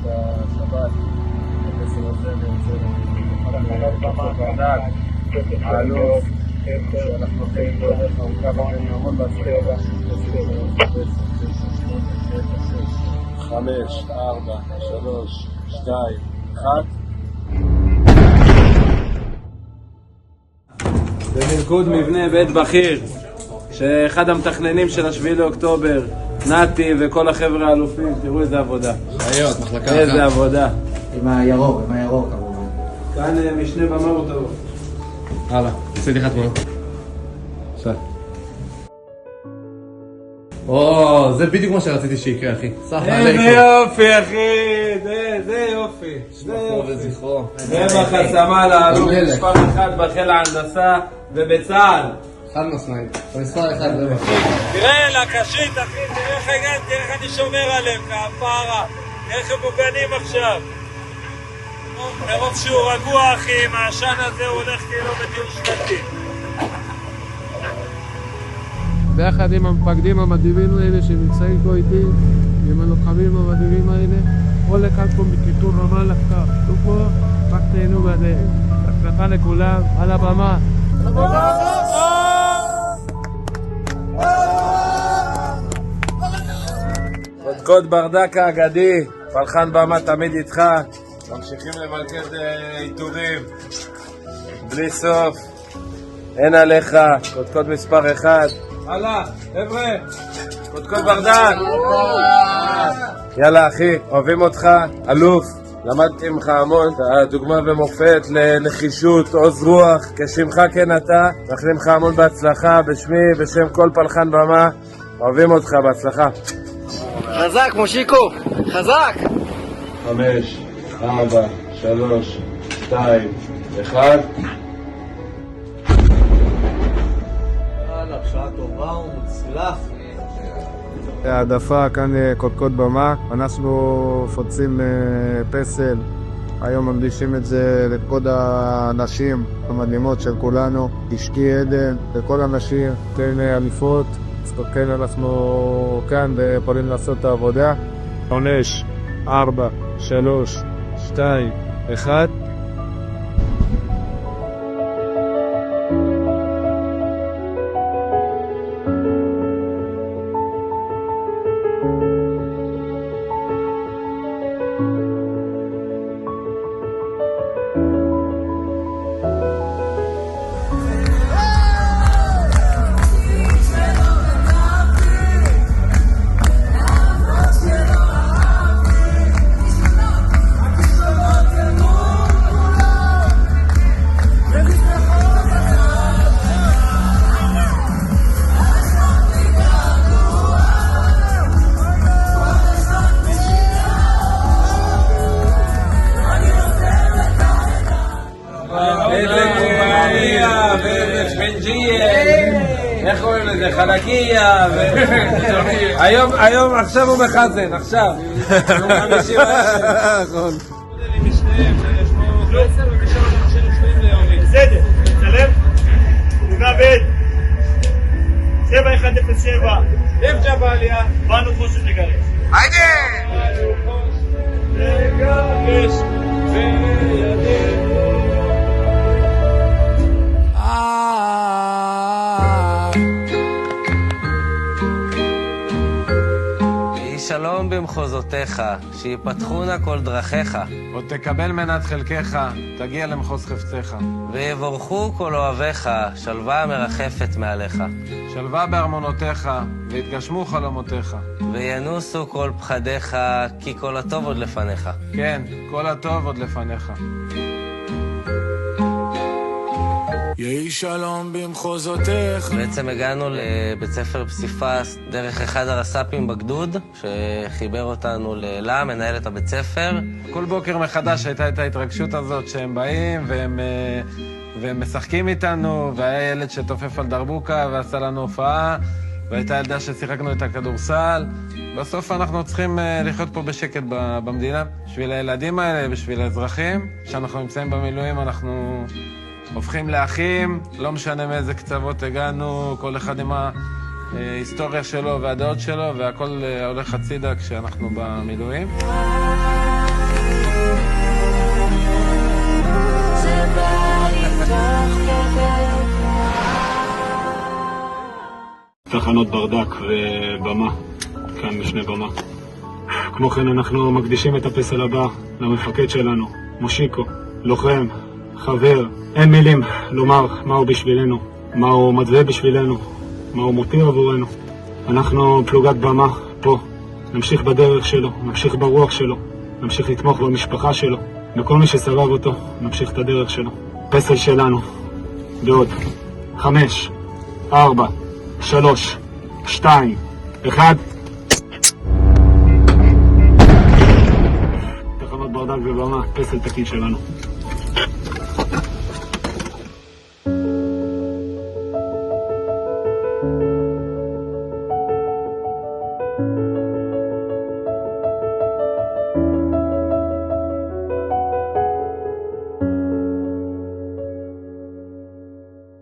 השבת, הכסר הזה ברדק, האלוף, שאנחנו הולכים בדרך ארוכה ואני המון בהצלחה. 5, 4, 3, 2, 1. במלכוד מבנה בית בכיר, שאחד המתכננים של השביעי לאוקטובר, נתי וכל החבר'ה האלופים, תראו איזה עבודה. חיות, מחלקה אחת. איזה עבודה. עם הירוק כמובן. כאן משנה במאוטו. הלאה, עשיתי לך תמונה. עכשיו. זה בדיוק מה שרציתי שיקרה, אחי. איזה יופי, אחי. זה יופי. שמחו וזכרו. רווח הסמל האלוף מספר 1 בחיל ההנדסה ובצה"ל. חד משמעית. המספר 1 רווח. תראה לקשית, אחי, תראה איך הגעתי, תראה איך אני שומר עליהם, כפרה. איך הם מוגנים עכשיו. מרוב שהוא רגוע, אחי, עם העשן הזה הוא הולך כאילו בטיול שנתי. ביחד עם המפקדים המדהימים האלה שנמצאים פה איתי, עם הלוחמים המדהימים האלה, כל אחד פה מכיתור רמאללה ככה, פה רק תהנו בדרך. הצלחה לכולם, על הבמה. קודקוד ברדק האגדי, פלחן במה תמיד איתך, ממשיכים למלכד עיטורים, בלי סוף, אין עליך, קודקוד מספר 1. הלאה, חבר'ה, קודקוד ברדק. יאללה אחי, אוהבים אותך, אלוף. למדתי ממך המון, דוגמה ומופת לנחישות, עוז רוח, כשמך כן אתה, מאחלים לך המון בהצלחה, בשמי, בשם כל פלחן במה, אוהבים אותך, בהצלחה. חזק מושיקו, חזק! 5, 4, 3, 2, 1. יאללה, שעה טובה ומוצלח. העדפה כאן קודקוד במה, אנחנו מפוצים פסל, היום מקדישים את זה לכבוד הנשים המדהימות של כולנו, אשתי עדן וכל הנשים, תן אליפות, אז כן אנחנו כאן ויכולים לעשות את העבודה. 5, 4, 3, 2, 1. איך קוראים לזה? חלקיה היום, עכשיו הוא מחזן, עכשיו הוא 50 נכון בסדר, תצלם תודה בית 7107 לב ג'באליה באנו חושת לגרש באנו חושת לגרש וידינו שלום במחוזותיך, שיפתחונה כל דרכיך. עוד תקבל מנת חלקך, תגיע למחוז חפציך. ויבורכו כל אוהביך, שלווה מרחפת מעליך. שלווה בארמונותיך, והתגשמו חלומותיך. וינוסו כל פחדיך, כי כל הטוב עוד לפניך. כן, כל הטוב עוד לפניך. יהי שלום במחוזותיך. בעצם הגענו לבית ספר פסיפס דרך אחד הרס"פים בגדוד, שחיבר אותנו לאלה, מנהלת הבית ספר. כל בוקר מחדש הייתה את ההתרגשות הזאת שהם באים והם משחקים איתנו, והיה ילד שתופף על דרבוקה ועשה לנו הופעה, והייתה ילדה ששיחקנו את הכדורסל. בסוף אנחנו צריכים לחיות פה בשקט במדינה, בשביל הילדים האלה, בשביל האזרחים. כשאנחנו נמצאים במילואים אנחנו הופכים לאחים, לא משנה מאיזה קצוות הגענו, כל אחד עם ההיסטוריה שלו והדעות שלו, והכל הולך הצידה כשאנחנו במילואים. תחנות ברדק ובמה, כאן משנה במה. כמו כן אנחנו מקדישים את הפסל הבא למפקד שלנו, מושיקו, לוחם, חבר. אין מילים לומר מה הוא בשבילנו, מה הוא מדווה בשבילנו, מה הוא מותיר עבורנו. אנחנו פלוגת במה פה, נמשיך בדרך שלו, נמשיך ברוח שלו, נמשיך לתמוך במשפחה שלו, בכל מי שסבב אותו, נמשיך את הדרך שלו. פסל שלנו, בעוד 5, 4, 3, 2, 1. תחנות ברדק ובמה, פסל תקין שלנו.